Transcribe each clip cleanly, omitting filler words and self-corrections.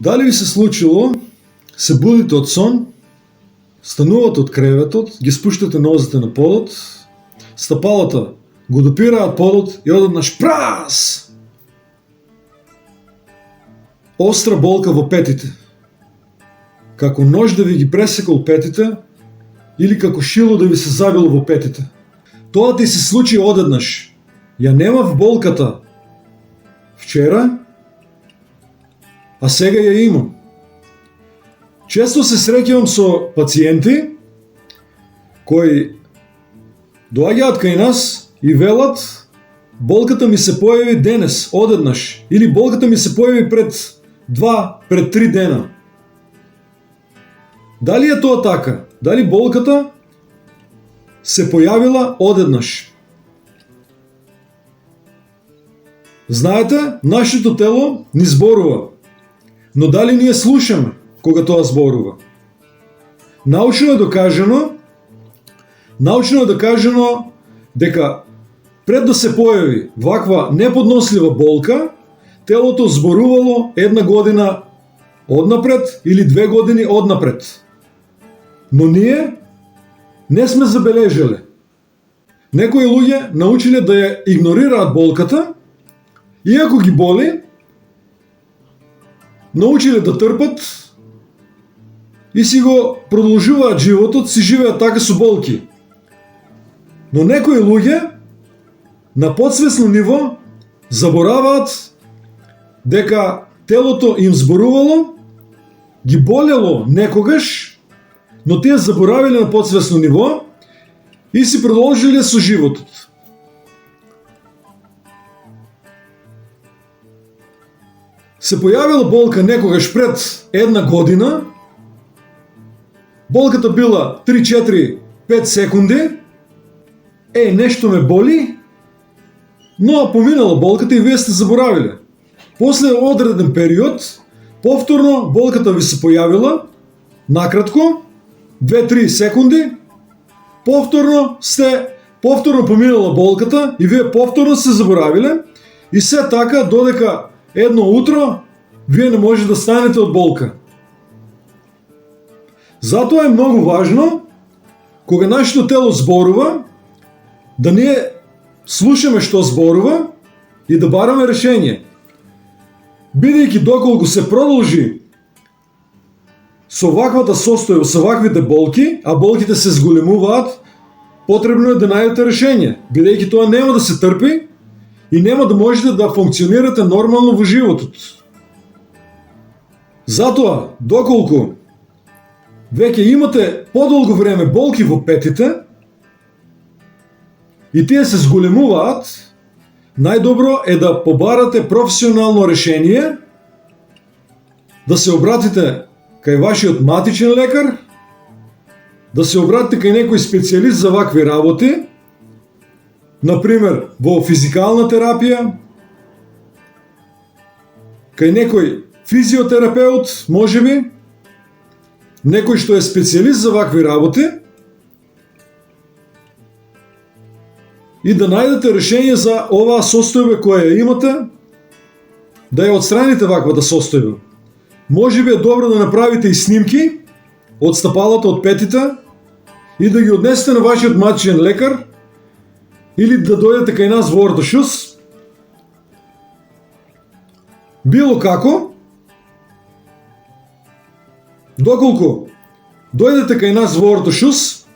Дали ви се случило, се будите од сон, станувате од креветот, ги спуштате нозете на подот, стапалата го допираат подот и одеднаш прас! Остра болка во петите. Како нож да ви ги пресекал петите или како шило да ви се забило во петите. Тоа ти се случи одеднаш. Ја немав болката вчера, а сега ја имам. Често се среќавам со пациенти кои доаѓаат кај нас и велат: болката ми се појави денес, одеднаш, или болката ми се појави пред 2, пред 3 дена. Дали е тоа така? Дали болката се појавила одеднаш? Знаете, нашето тело ни зборува, но дали ние слушаме кога тоа зборува? Научно е докажано дека пред да се појави ваква неподнослива болка, телото зборувало 1 година однапред или 2 години однапред. Но ние не сме забележале. Некои луѓе научиле да ја игнорираат болката, иако ги боли, научиле да трпат и си го продолжуваат животот, си живеат така со болки. Но некои луѓе на подсвесно ниво забораваат дека телото им зборувало, ги болело некогаш, но тие заборавиле на подсвесно ниво и си продолжиле со животот. Се појавила болка некогаш пред 1 година, болката била 3, 4, 5 секунди, нешто ме боли, но поминала болката и вие сте заборавиле. После одреден период, повторно болката ви се појавила, накратко, 2-3 секунди, повторно поминала болката и вие повторно се заборавиле, и се така додека едно утро вие не може да станете од болка. Затоа е многу важно, кога нашето тело зборува, да ние слушаме што зборува и да бараме решение. Бидејќи доколку се продолжи со ваквата состојба, со ваквите болки, а болките се зголемуваат, потребно е да најдете решение, бидејќи тоа нема да се трпи и нема да можете да функционирате нормално во животот. Затоа, доколку веќе имате подолго време болки во петите и тие се зголемуваат, најдобро е да побарате професионално решение, да се обратите кај вашиот матичен лекар, да се обратите кај некој специјалист за вакви работи, например во физикална терапија, кај некој физиотерапеут, можеби, некој што е специјалист за вакви работи, и да најдете решение за оваа состојба која ја имате, да ја отстраните ваквата состојба. Може би е добро да направите и снимки од стапалата, од петите, и да ги однесете на вашиот матичен лекар, или да дојдете кај нас во Ортошус. Било како, доколку дојдете кај нас во Ортошус,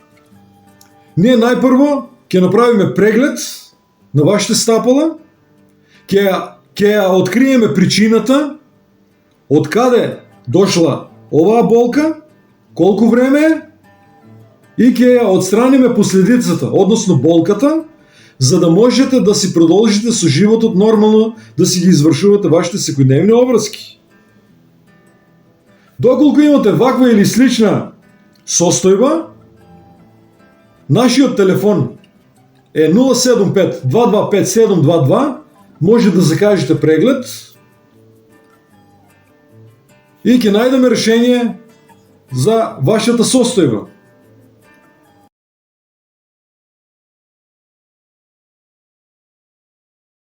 ние најпрво ќе направиме преглед на вашите стапала, ќе ја откриеме причината, од каде дошла оваа болка, колку време е, и ќе ја отстраниме последицата, односно болката, за да можете да си продолжите со животот нормално, да си ги извршувате вашите секојдневни обврски. Доколку имате ваква или слична состојба, нашиот телефон е 075-225-722, може да закажете преглед и ќе најдеме решение за вашата состојба.